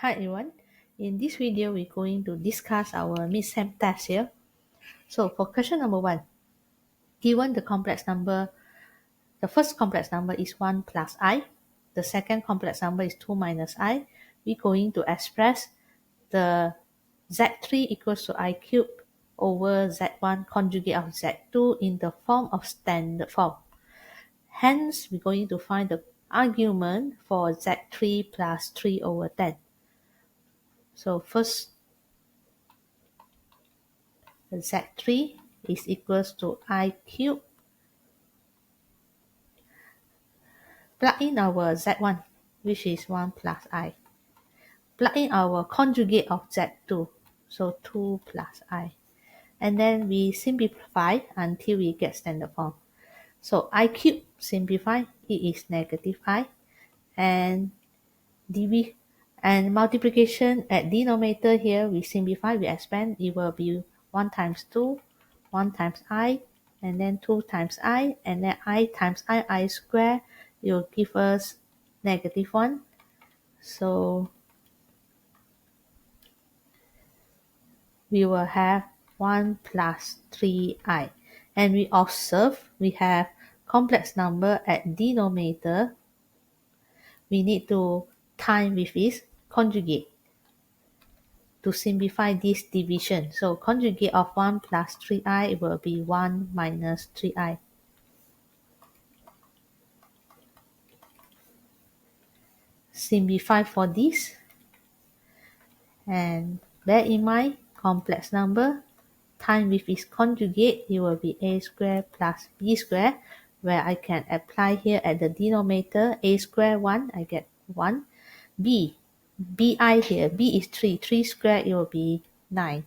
Hi everyone, in this video we're going to discuss our Mid Sem Test here. So for question number 1, given the complex number, the first complex number is 1 plus I, the second complex number is 2 minus I, we're going to express the Z3 equals to I cubed over Z1 conjugate of Z2 in the form of standard form. Hence, we're going to find the argument for Z3 plus 3 over 10. So first, Z3 is equals to I cubed. Plug in our Z1, which is 1 plus I. Plug in our conjugate of Z2, so 2 plus I. And then we simplify until we get standard form. So I cubed simplify, it is negative I. And multiplication at denominator here, we simplify, we expand, it will be 1 times 2, 1 times I, and then 2 times I, and then I times I square, it will give us negative 1. So we will have 1 plus 3I. And we observe we have complex number at denominator. We need to time with its conjugate to simplify this division. So conjugate of 1 plus 3I will be 1 minus 3I. Simplify for this. And bear in mind, complex number, time with its conjugate, it will be a squared plus b squared, where I can apply here at the denominator, a squared 1, I get 1. Bi here, b is 3, 3 squared, it will be 9.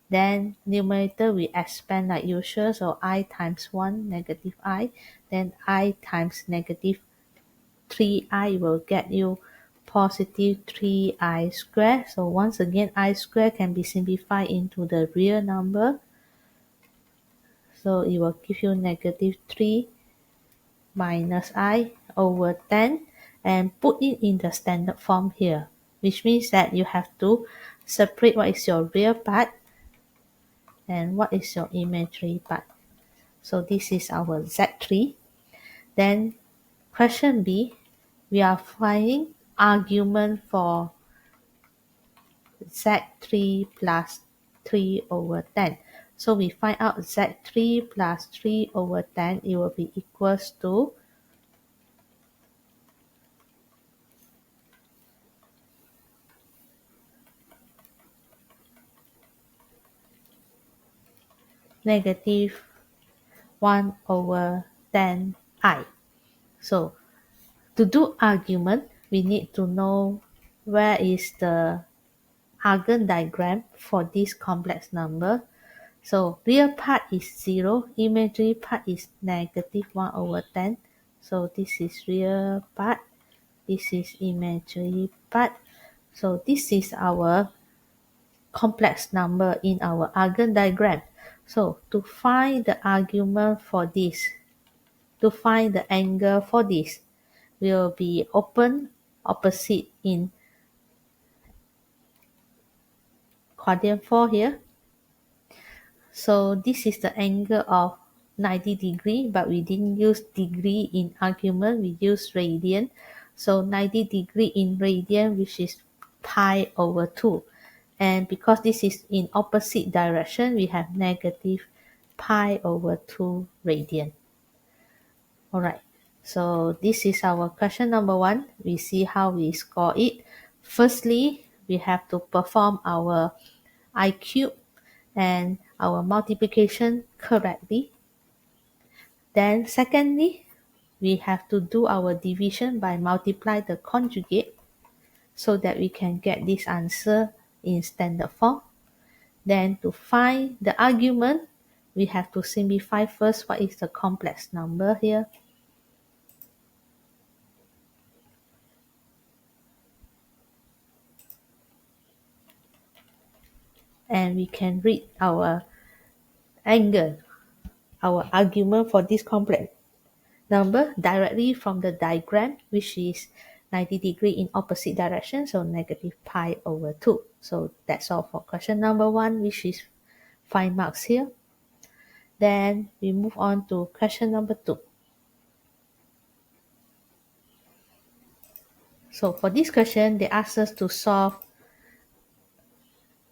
Then numerator we expand like usual, so I times 1 negative I, then I times negative 3I will get you positive 3I squared. So once again, I squared can be simplified into the real number. So it will give you negative 3 minus I over 10, and put it in the standard form here, which means that you have to separate what is your real part and what is your imaginary part. So this is our Z3. Then question B, we are finding argument for Z3 plus 3 over 10. So we find out Z3 plus 3 over 10, it will be equals to negative 1 over 10I. So to do argument, we need to know where is the Argand diagram for this complex number. So real part is 0, imaginary part is negative 1 over 10. So this is real part, this is imaginary part. So this is our complex number in our Argand diagram. So to find the argument for this, to find the angle for this, will be open opposite in quadrant 4 here. So this is the angle of 90 degree, but we didn't use degree in argument, we use radian. So 90 degree in radian, which is pi over 2. And because this is in opposite direction, we have negative pi over 2 radian. Alright, so this is our question number 1. We see how we score it. Firstly, we have to perform our I cube and our multiplication correctly. Then secondly, we have to do our division by multiply the conjugate so that we can get this answer in standard form. Then to find the argument, we have to simplify first what is the complex number here. And we can read our angle, our argument for this complex number directly from the diagram, which is 90 degree in opposite direction, so negative pi over 2. So that's all for question number 1, which is 5 marks here. Then we move on to question number 2. So for this question, they ask us to solve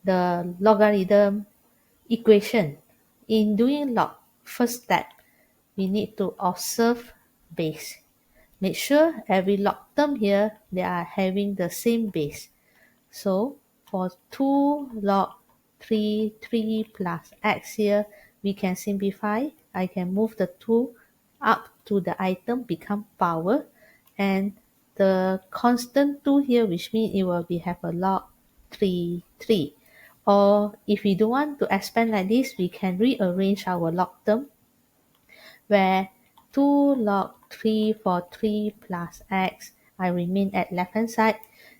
the logarithm equation. In doing log, first step, we need to observe base. Make sure every log term here, they are having the same base. So for 2 log 3 plus x here, we can simplify. I can move the 2 up to the item, become power, and the constant 2 here, which means it will have a log 3. Or if we don't want to expand like this, we can rearrange our log term, where 2 log 3 for 3 plus x, I remain at left hand side,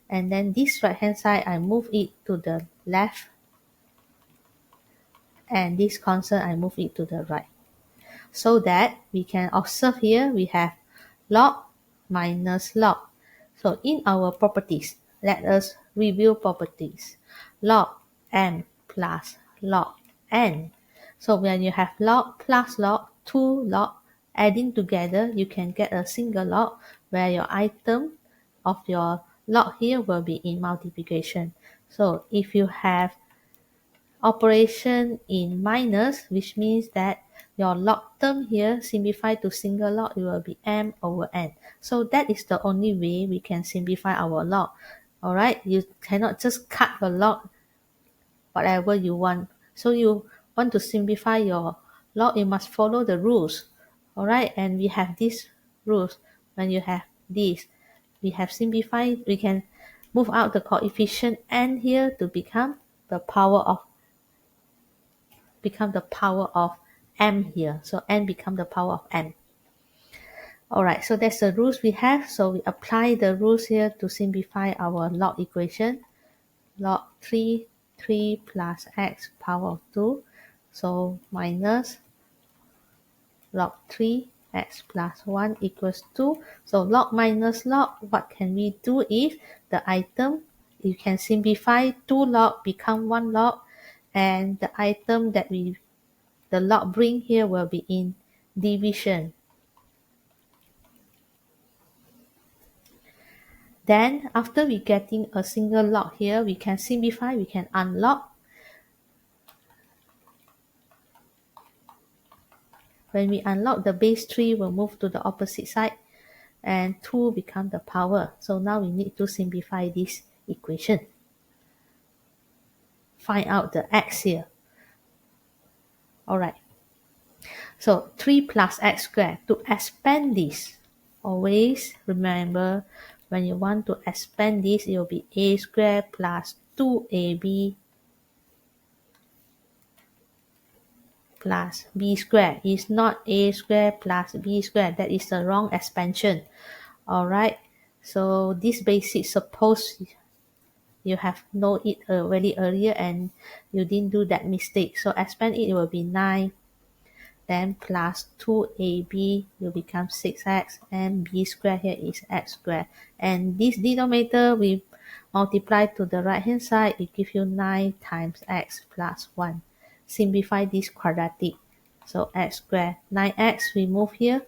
and then this right hand side, I move it to the left, and this constant, I move it to the right. So that we can observe here, we have log minus log. So in our properties, let us review properties. Log m plus log n. So when you have log plus log, 2 log, adding together, you can get a single log where your item of your log here will be in multiplication. So if you have operation in minus, which means that your log term here simplified to single log, it will be m over n. So that is the only way we can simplify our log. Alright, you cannot just cut the log whatever you want. So you want to simplify your log, you must follow the rules. Alright, and we have these rules. When you have this, we have simplified, we can move out the coefficient n here to become the power of m here. So n become the power of m. Alright, so that's the rules we have. So we apply the rules here to simplify our log equation. Log 3 plus x power of 2. So minus log 3 x plus 1 equals 2. So log minus log, what can we do is the item, you can simplify 2 log become 1 log, and the item that the log bring here will be in division. Then after we getting a single log here, we can simplify, we can unlog. When we unlock, the base 3 will move to the opposite side and 2 become the power. So now we need to simplify this equation. Find out the x here. Alright. So 3 plus x squared. To expand this, always remember when you want to expand this, it will be a squared plus 2ab plus b squared. It's not a squared plus b squared. That is the wrong expansion. Alright, so this basic, suppose you have known it very earlier and you didn't do that mistake. So expand it will be 9, then plus 2ab will become 6x, and b squared here is x squared. And this denominator we multiply to the right hand side, it gives you 9 times x plus 1. Simplify this quadratic. So x squared, 9x we move here,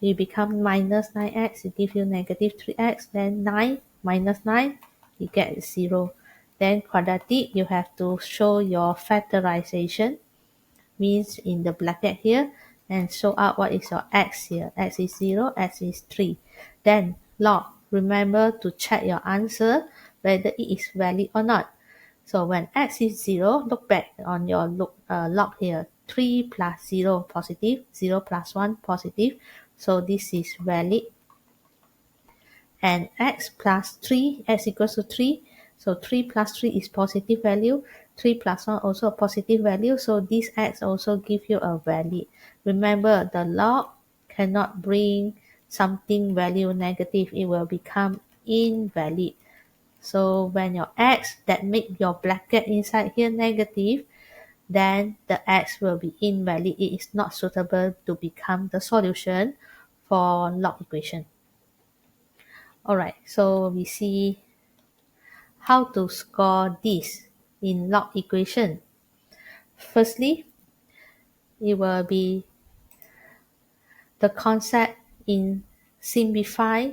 it become minus 9x, it gives you negative 3x, then 9 minus 9, you get 0. Then quadratic, you have to show your factorization, means in the bracket here, and show out what is your x here. X is 0, x is 3. Then log, remember to check your answer whether it is valid or not. So when x is 0, look back on your log here. 3 plus 0 positive, 0 plus 1 positive. So this is valid. And x plus 3, x equals to 3. So 3 plus 3 is positive value. 3 plus 1 also a positive value. So this x also give you a valid. Remember, the log cannot bring something value negative. It will become invalid. So when your x that make your bracket inside here negative, then the x will be invalid. It is not suitable to become the solution for log equation. Alright, so we see how to score this in log equation. Firstly, it will be the concept in simplify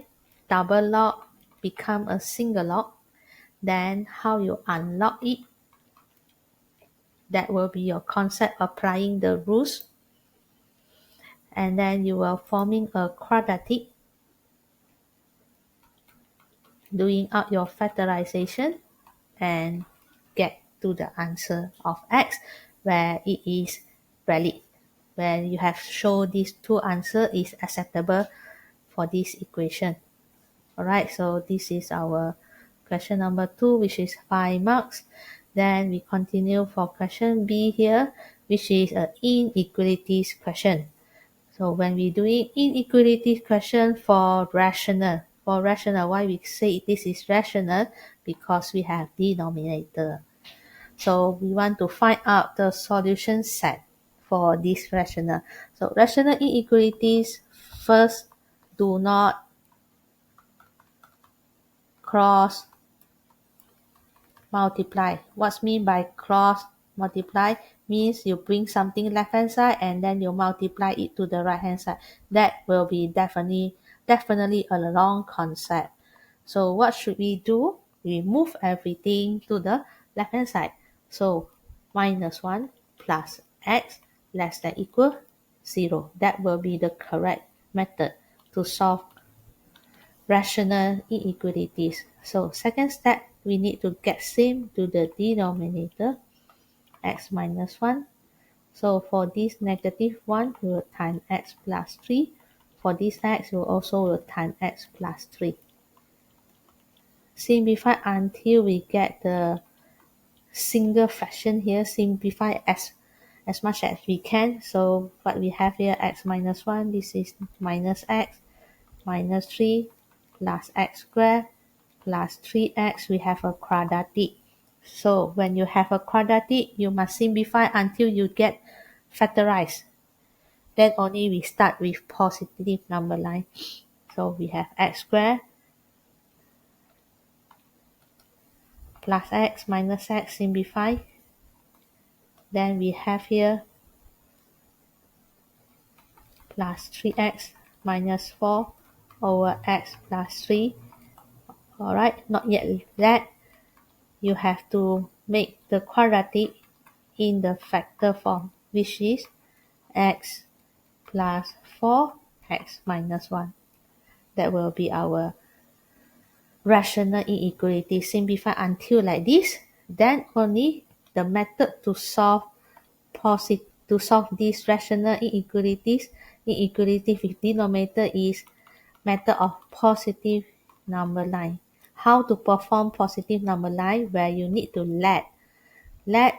double log become a single log. Then how you unlock it, that will be your concept applying the rules. And then you will forming a quadratic, doing out your factorization and get to the answer of x where it is valid, where you have shown these two answer is acceptable for this equation. Alright, so this is our question number 2, which is 5 marks. Then we continue for question B here, which is an inequalities question. So when we doing inequalities question for rational, why we say this is rational? Because we have denominator. So we want to find out the solution set for this rational. So rational inequalities, first, do not cross multiply. What's mean by cross multiply? Means you bring something left hand side and then you multiply it to the right hand side. That will be definitely a wrong concept. So what should we do? We move everything to the left hand side. So minus 1 plus x less than equal 0. That will be the correct method to solve rational inequalities. So second step, we need to get same to the denominator, x minus 1. So for this negative 1, we will times x plus 3. For this x, we also will times x plus 3. Simplify until we get the single fraction here. Simplify as much as we can. So what we have here, x minus 1, this is minus x, minus 3 plus x squared plus 3x, we have a quadratic. So when you have a quadratic, you must simplify until you get factorized. Then only we start with positive number line. So we have x squared plus x minus x, simplify. Then we have here plus 3x minus 4 over x plus 3. Alright, not yet that. You have to make the quadratic in the factor form, which is x plus 4, x minus 1. That will be our rational inequality. Simplify until like this. Then only the method to solve these rational inequalities with denominator is method of positive number line. How to perform positive number line? Where you need to let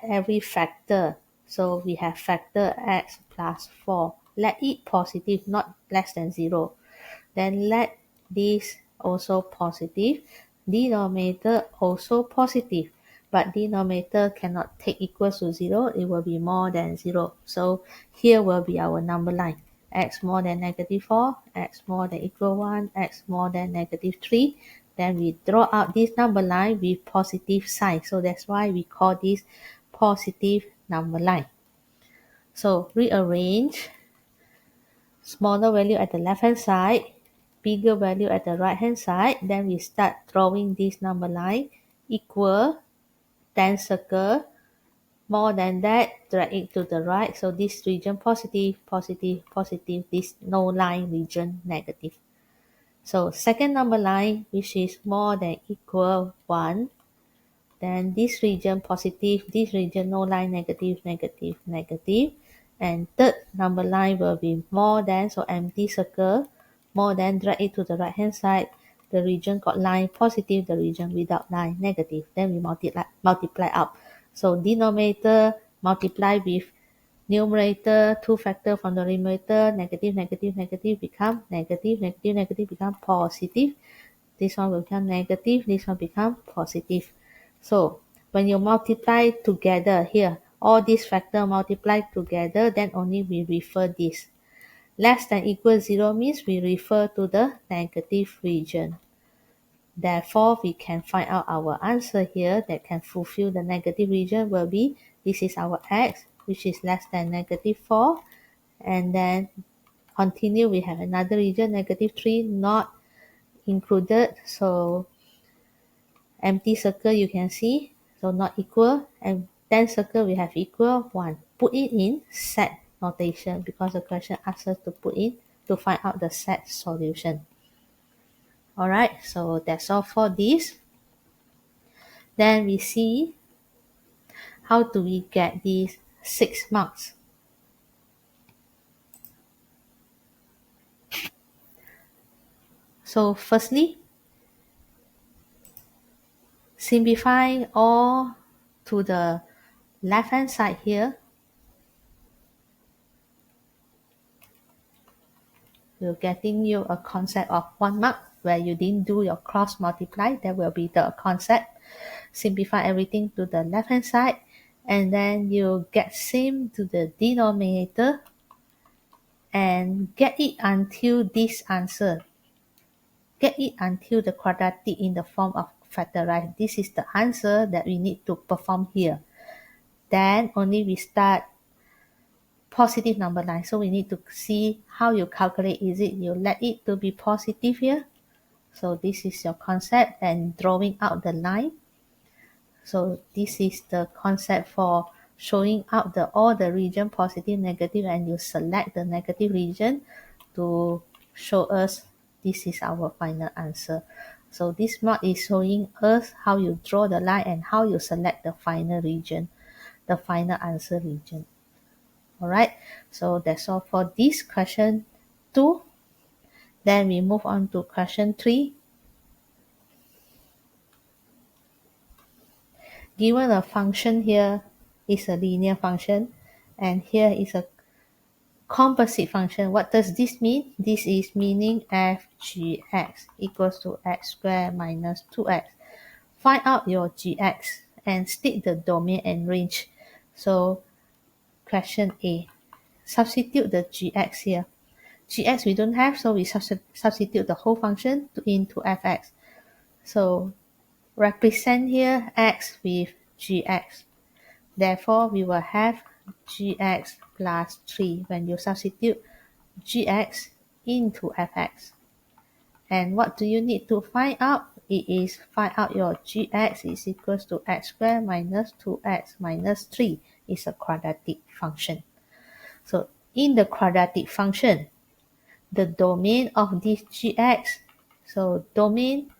every factor. So we have factor x plus 4. Let it positive, not less than 0. Then let this also positive. Denominator also positive. But denominator cannot take equals to 0. It will be more than 0. So here will be our number line. X more than negative 4, x more than equal 1, x more than negative 3. Then we draw out this number line with positive sign. So that's why we call this positive number line. So rearrange smaller value at the left hand side, bigger value at the right hand side. Then we start drawing this number line equal, then circle. More than that, drag it to the right. So this region positive, positive, positive. This no line region negative. So second number line, which is more than equal 1. Then this region positive, this region no line negative, negative, negative. And third number line will be more than, so empty circle. More than, drag it to the right hand side. The region got line positive, the region without line negative. Then we multiply out. So denominator multiply with numerator, 2 factor from the numerator, negative, negative, negative become negative, negative, negative become positive. This one will become negative, this one become positive. So when you multiply together here, all these factors multiply together, then only we refer this. Less than equal 0 means we refer to the negative region. Therefore, we can find out our answer here that can fulfill the negative region will be, this is our x, which is less than negative 4. And then continue, we have another region, negative 3, not included. So empty circle you can see, so not equal. And then circle we have equal 1. Put it in set notation because the question asks us to put in to find out the set solution. Alright, so that's all for this. Then we see how do we get these 6 marks. So firstly, simplify all to the left hand side here. We're getting you a concept of 1 mark where you didn't do your cross multiply. That will be the concept. Simplify everything to the left hand side, and then you get same to the denominator and get it until this answer. Get it until the quadratic in the form of factorize. This is the answer that we need to perform here. Then only we start positive number line. So we need to see how you calculate. Is it you let it to be positive here? So this is your concept, and drawing out the line. So this is the concept for showing out all the region positive, negative, and you select the negative region to show us this is our final answer. So this mark is showing us how you draw the line and how you select the final region, the final answer region. Alright, so that's all for this question 2. Then we move on to question 3. Given a function here is a linear function, and here is a composite function. What does this mean? This is meaning f gx equals to x squared minus 2x. Find out your gx and state the domain and range. So question A, substitute the gx here. Gx we don't have, so we substitute the whole function into fx. So represent here x with gx. Therefore, we will have gx plus 3 when you substitute gx into fx. And what do you need to find out? It is find out your gx is equals to x squared minus 2x minus 3 is a quadratic function. So in the quadratic function, the domain of this gx, so domain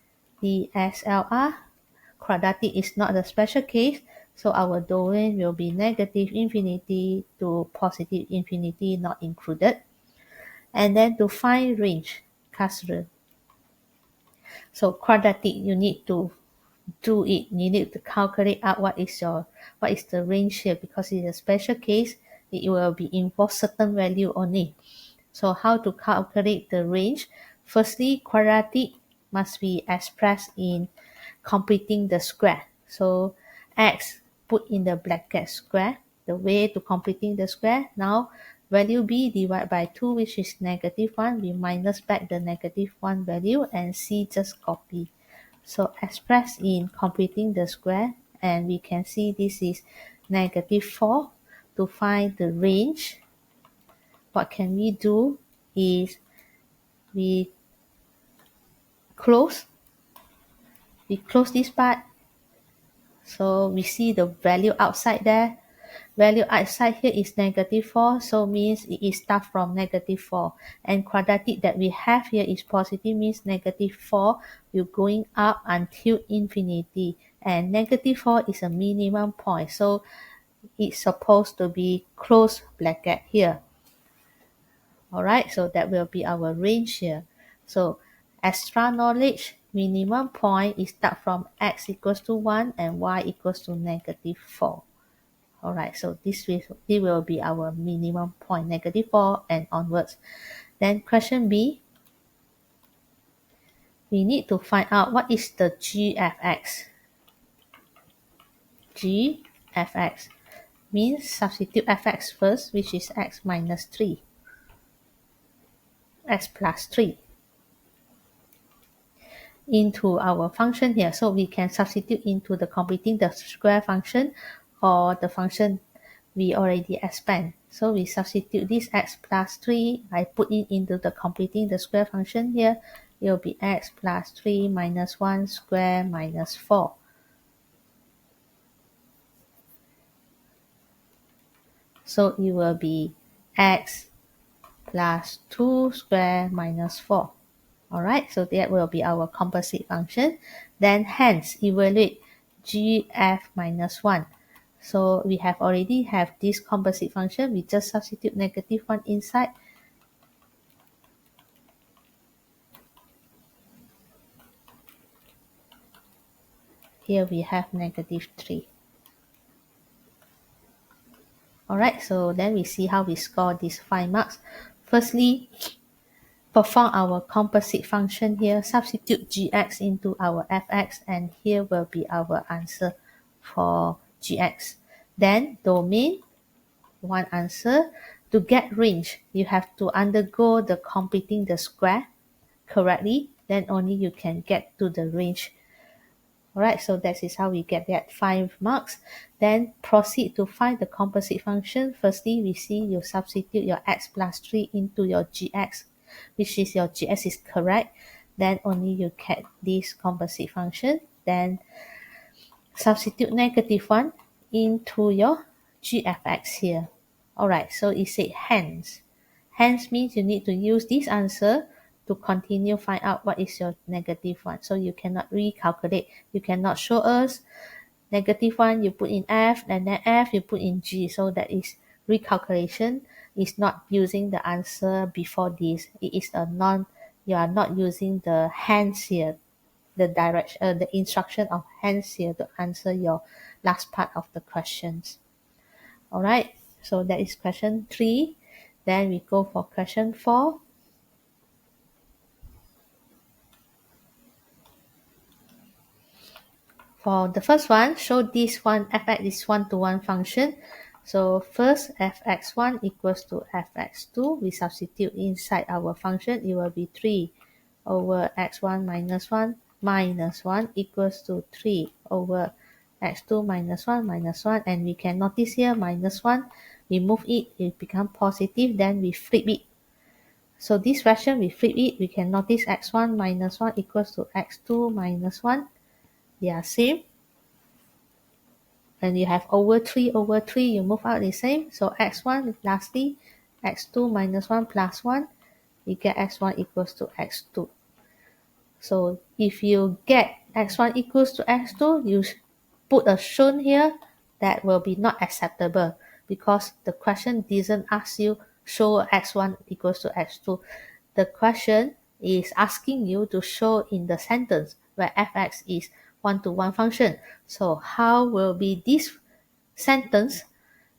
DSLR, quadratic is not the special case, so our domain will be negative infinity to positive infinity, not included. And then to find range, Kasra. So quadratic, you need to do it. You need to calculate out what is the range here, because it's a special case. It will be involve certain value only. So how to calculate the range? Firstly, quadratic must be expressed in completing the square. So x put in the bracket square, the way to completing the square. Now value b divided by 2, which is negative 1. We minus back the negative 1 value, and c just copy. So express in completing the square, and we can see this is negative 4. To find the range, what can we do is we close this part. So we see the value outside there. Value outside here is negative 4, so means it is start from negative 4. And quadratic that we have here is positive, means negative 4 will going up until infinity. And negative 4 is a minimum point, so it's supposed to be close bracket here. Alright, so that will be our range here. So extra knowledge, minimum point is start from x equals to 1 and y equals to negative 4. Alright, so this will be our minimum point, negative 4 and onwards. Then question B, we need to find out what is the gfx. Gfx means substitute fx first, which is x minus 3. X plus 3. into our function here. So we can substitute into the completing the square function or the function we already expand. So we substitute this x plus 3. I put it into the completing the square function here. It will be x plus 3 minus 1 square minus 4. So it will be x plus 2 square minus 4. Alright, so that will be our composite function. Then hence evaluate gf minus 1. So we have already have this composite function. We just substitute negative 1 inside. Here we have negative 3. Alright, so then we see how we score these 5 marks. Firstly, perform our composite function here. Substitute gx into our fx, and here will be our answer for gx. Then domain, one answer. To get range, you have to undergo the completing the square correctly. Then only you can get to the range. Alright, so that is how we get that 5 marks. Then proceed to find the composite function. Firstly, we see you substitute your x plus 3 into your gx, which is your gx is correct. Then only you get this composite function. Then substitute negative 1 into your gfx here. Alright, so it said hence. Hence means you need to use this answer to continue find out what is your negative 1. So you cannot recalculate. You cannot show us negative 1 you put in f, and then f you put in g. So that is recalculation. Is not using the answer before this. It is a you are not using the hence here, the direction, the instruction of hence here to answer your last part of the questions. Alright, so that is question 3. Then we go for question 4. For the first one, show this one fx is 1-to-1 function. So first fx1 equals to fx2. We substitute inside our function. It will be 3 over x1 minus 1 equals to 3 over x2 minus 1, and we can notice here minus 1. We move it, it becomes positive, then we flip it. So this fraction, we flip it, we can notice x1 minus 1 equals to x2 minus 1. They are same. And you have over 3, you move out the same. So x1, lastly, x2 minus 1 plus 1, we get x1 equals to x2. So if you get x1 equals to x2, you put a shown here, that will be not acceptable because the question doesn't ask you show x1 equals to x2. The question is asking you to show in the sentence where fx is 1-to-1 function. So how will be this sentence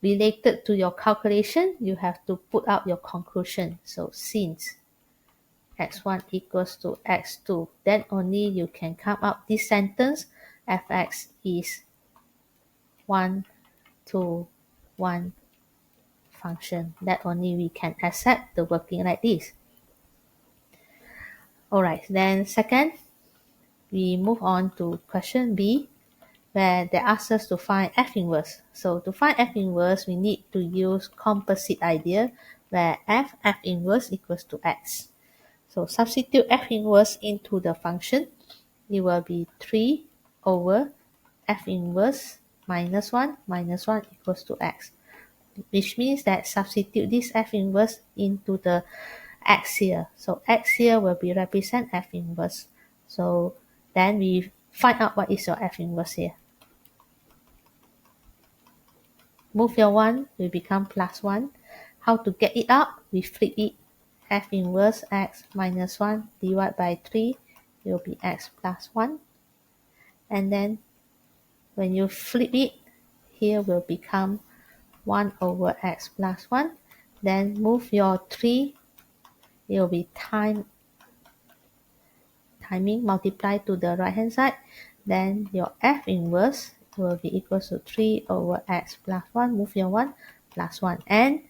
related to your calculation? You have to put out your conclusion. So since x1 equals to x2, then only you can come up this sentence, fx is 1-to-1 function. That only we can accept the working like this. Alright, then second, we move on to question B, where they ask us to find f inverse. So to find f inverse, we need to use composite idea, where f inverse equals to x. So substitute f inverse into the function. It will be 3 over f inverse minus 1 equals to x, which means that substitute this f inverse into the x here. So x here will be represent f inverse. So then we find out what is your f inverse here. Move your 1 will become plus 1. How to get it out? We flip it. F inverse x minus 1 divided by 3 will be x plus 1. And then when you flip it, here will become 1 over x plus 1. Then move your 3, it will be timing multiply to the right hand side. Then your f inverse will be equal to 3 over x plus 1. Move your 1 plus 1. And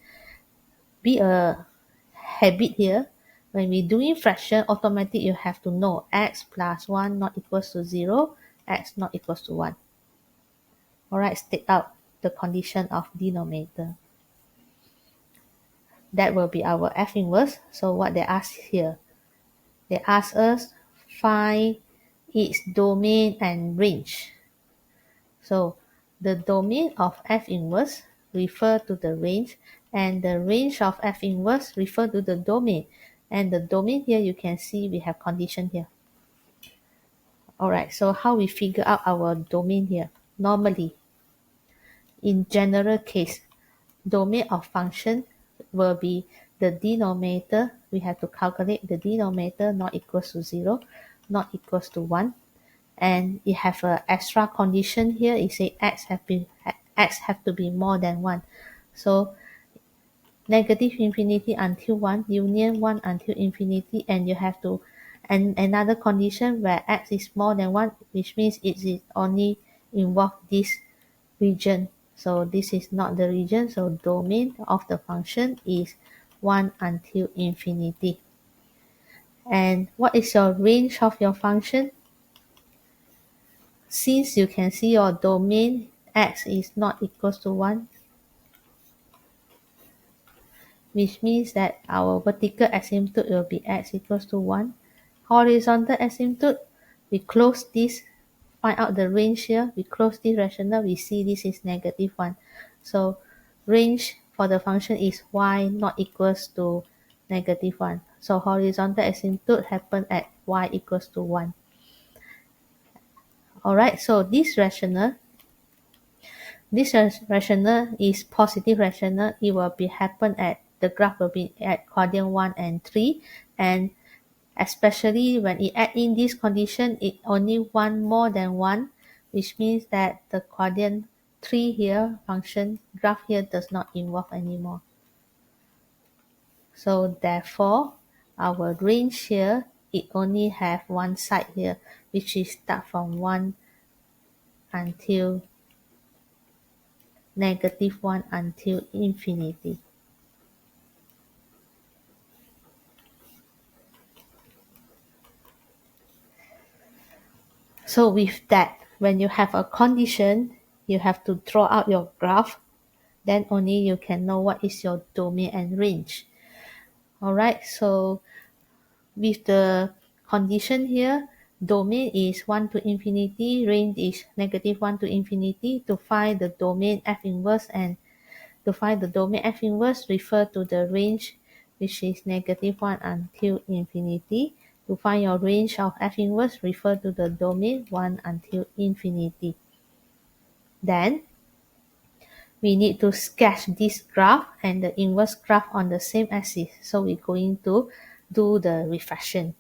be a habit here, When we're doing fraction, automatically you have to know x plus 1 not equals to 0, x not equals to 1. Alright, state out the condition of denominator. That will be our f inverse. So what they ask here, they ask us find its domain and range. So the domain of f inverse refer to the range, and the range of f inverse refer to the domain. And the domain here, you can see we have condition here. Alright, so how we figure out our domain here? Normally, in general case, domain of function will be the denominator. We have to calculate the denominator not equals to 0, not equals to 1. And you have an extra condition here. It say x have to be more than 1. So negative infinity until 1, union 1 until infinity, and you have to, and another condition where x is more than 1, which means it is only involve this region. So this is not the region, so domain of the function is 1 until infinity. And what is your range of your function? Since you can see your domain x is not equals to 1, which means that our vertical asymptote will be x equals to 1. Horizontal asymptote, we close this, find out the range here, we close this rational, we see this is negative 1. So range for the function is y not equals to negative 1. So horizontal asymptote happen at y equals to 1. Alright, so this rational is positive rational. It will be happen at, the graph will be at quadrant 1 and 3, and especially when it add in this condition, it only one more than 1, which means that the quadrant 3 here function graph here does not involve anymore. So therefore, our range here, it only have one side here, which is start from 1 until negative 1 until infinity. So with that, when you have a condition, you have to draw out your graph. Then only you can know what is your domain and range. Alright, so with the condition here, domain is 1 to infinity, range is negative 1 to infinity. To find the domain f inverse, and to find the domain f inverse, refer to the range, which is negative 1 until infinity. To find your range of f inverse, refer to the domain 1 until infinity. Then we need to sketch this graph and the inverse graph on the same axis. So we're going to do the reflection.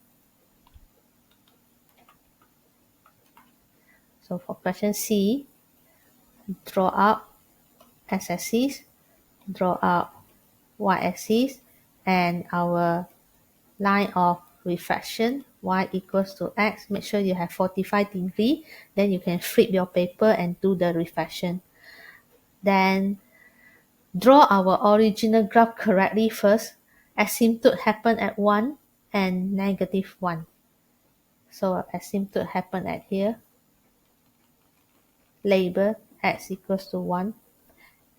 So for question C, draw out x-axis, draw out y-axis, and our line of reflection, y equals to x. Make sure you have 45 degrees. Then you can flip your paper and do the reflection. Then draw our original graph correctly first. Asymptote happen at 1 and negative 1. So asymptote happen at here. Label x equals to 1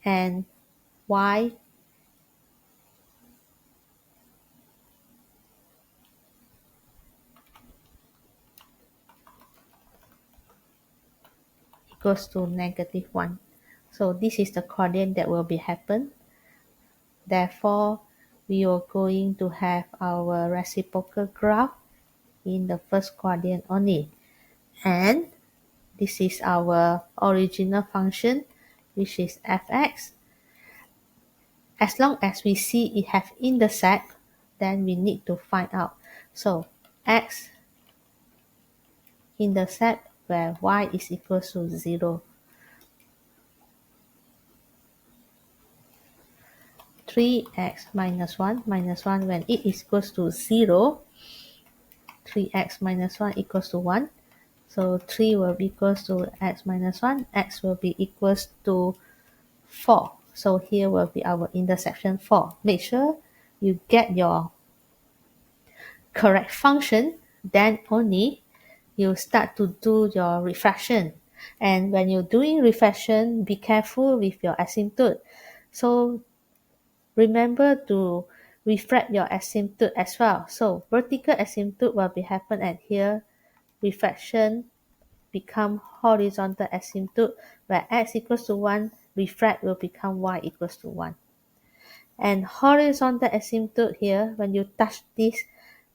and y equals to negative 1. So this is the coordinate that will be happen. Therefore, we are going to have our reciprocal graph in the first quadrant only. And this is our original function, which is fx. As long as we see it have intersect, then we need to find out. So x intersect where y is equal to 0. 3x minus 1 when it is equals to 0, 3x minus 1 equals to 1. So 3 will be equals to x minus 1, x will be equals to 4. So here will be our intersection 4. Make sure you get your correct function, then only you start to do your refraction. And when you're doing refraction, be careful with your asymptote. So remember to refract your asymptote as well. So vertical asymptote will be happen at here. Refraction become horizontal asymptote, where x equals to 1, refract will become y equals to 1. And horizontal asymptote here, when you touch this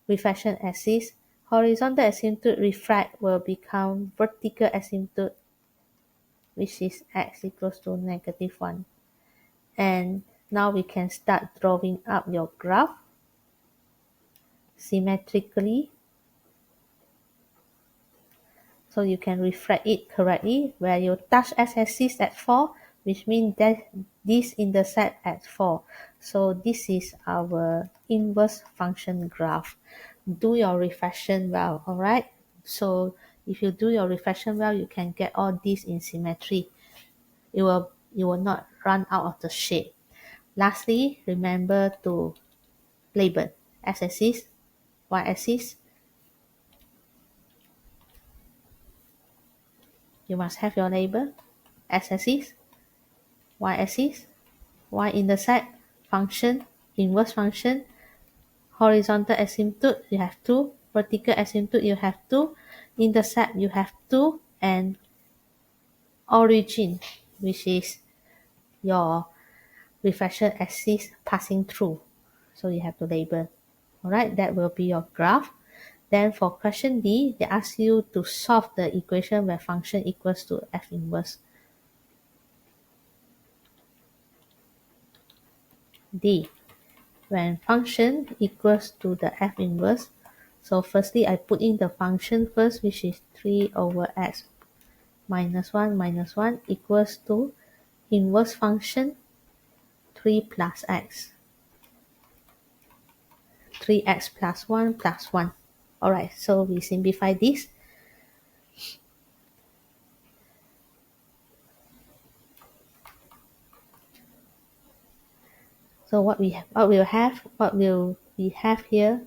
refraction axis, horizontal asymptote refract will become vertical asymptote, which is x equals to -1. And now we can start drawing up your graph symmetrically, so you can refract it correctly. Where you touch x-axis at 4, which means that this intersect at 4. So this is our inverse function graph. Do your refraction well, alright? So if you do your refraction well, you can get all this in symmetry. You will not run out of the shape. Lastly, remember to label x-axis, y-axis. You must have your label, x-axis, y-axis, y-intercept, function, inverse function, horizontal asymptote, you have 2, vertical asymptote, you have 2, intercept, you have 2, and origin, which is your refraction axis passing through. So you have to label. Alright, that will be your graph. Then for question D, they ask you to solve the equation where function equals to f inverse. D, when function equals to the f inverse. So firstly, I put in the function first, which is 3 over x minus 1 equals to inverse function 3 plus x. 3x plus 1 plus 1. Alright, so we simplify this. So what will we have here?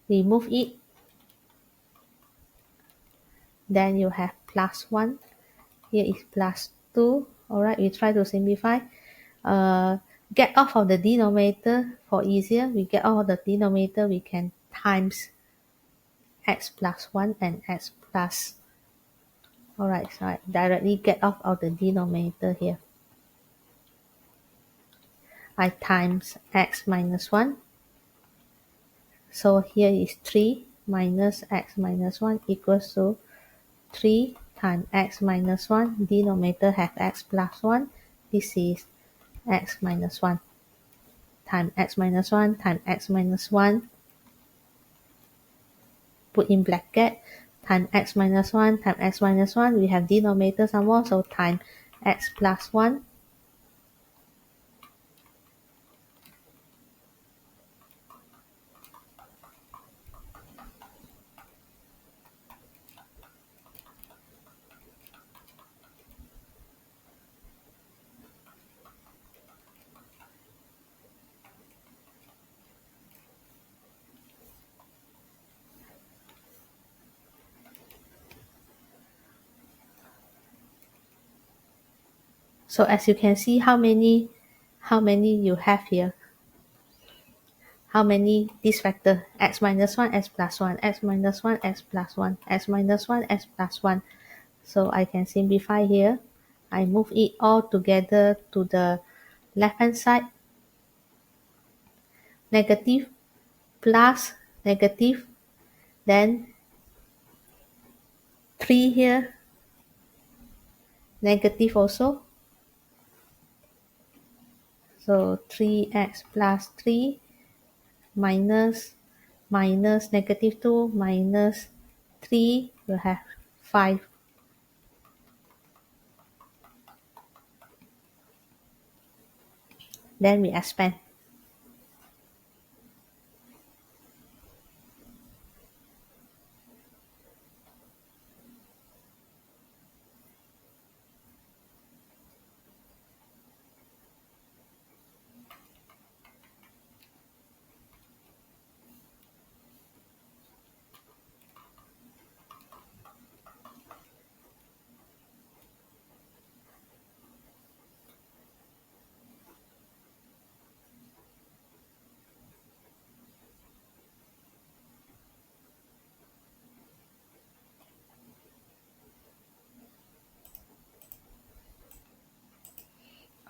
Remove it. Then you have plus 1. Here is plus 2. Alright, we try to simplify. Get off of the denominator for easier. We get off of the denominator, we can times x plus 1 and x plus. Alright, so I directly get off of the denominator here. I times x minus 1. So here is 3 minus x minus 1 equals to 3 times x minus 1. Denominator have x plus 1. This is x minus 1 times x minus 1 times x minus 1. Put in bracket times x minus 1 times x minus 1. We have denominator some more, so times x plus 1. So as you can see, how many you have here? How many this factor? X minus 1, x plus 1, x minus 1, x plus 1, x minus 1, x plus 1. So I can simplify here. I move it all together to the left hand side. Negative plus negative. Then 3 here. Negative also. So 3x plus 3 minus negative 2 minus 3 will have 5. Then we expand.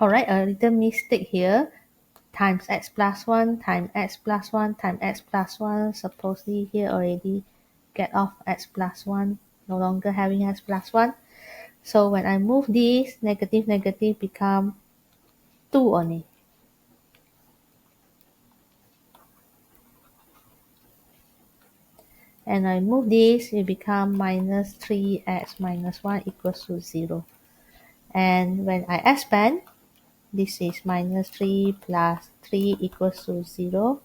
Alright, a little mistake here. Times x plus 1 times x plus 1 times x plus 1. Supposedly here already get off x plus 1. No longer having x plus 1. So when I move this, negative negative become 2 only. And I move this, it become minus 3x minus 1 equals to 0. And when I expand, this is minus 3 plus 3 equals to 0,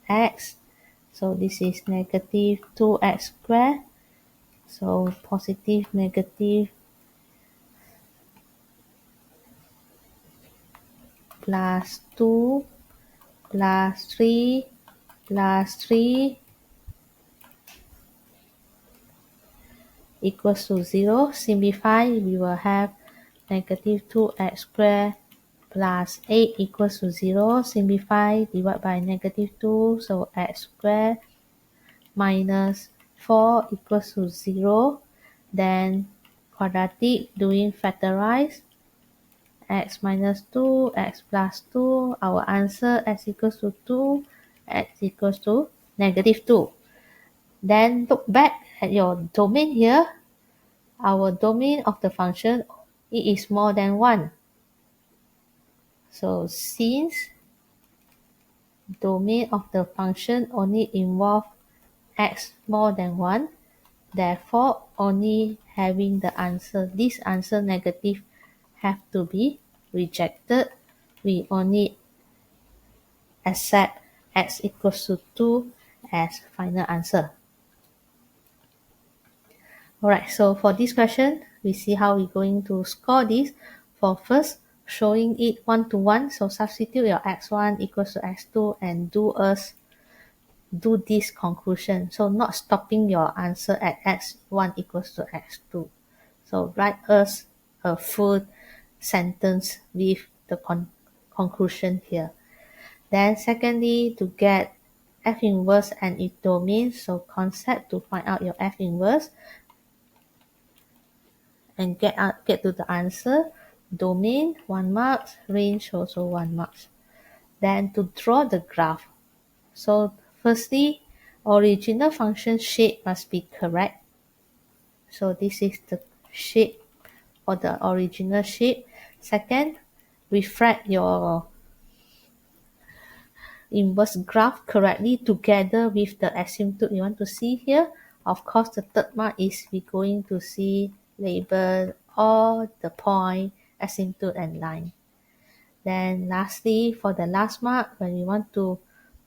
x. So this is negative 2x squared. So positive negative plus 2 plus 3 plus 3 equals to 0. Simplify, we will have negative 2x squared plus 8 equals to 0. Simplify, divide by negative 2, so x squared minus 4 equals to 0. Then quadratic, doing factorize, x minus 2, x plus 2. Our answer, x equals to 2, x equals to negative 2. Then look back at your domain here. Our domain of the function, it is more than 1. So since domain of the function only involve x more than 1, therefore only having the answer, this answer negative, have to be rejected. We only accept x equals to 2 as final answer. Alright, so for this question, we see how we're going to score this. For first, showing it 1 to 1, so substitute your x1 equals to x2 and do this conclusion. So not stopping your answer at x1 equals to x2. So write us a full sentence with the conclusion here. Then secondly, to get f inverse and its domain, so concept to find out your f inverse and get to the answer. Domain 1 mark, range also 1 mark. Then to draw the graph. So firstly, original function shape must be correct. So this is the shape or the original shape. Second, reflect your inverse graph correctly together with the asymptote you want to see here. Of course, the third mark is we're going to see label all the point, asymptote and line. Then lastly, for the last mark, when we want to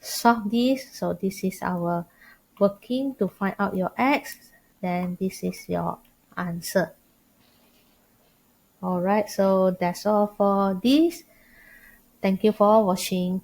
solve this, so this is our working to find out your x, then this is your answer. Alright, so that's all for this. Thank you for watching.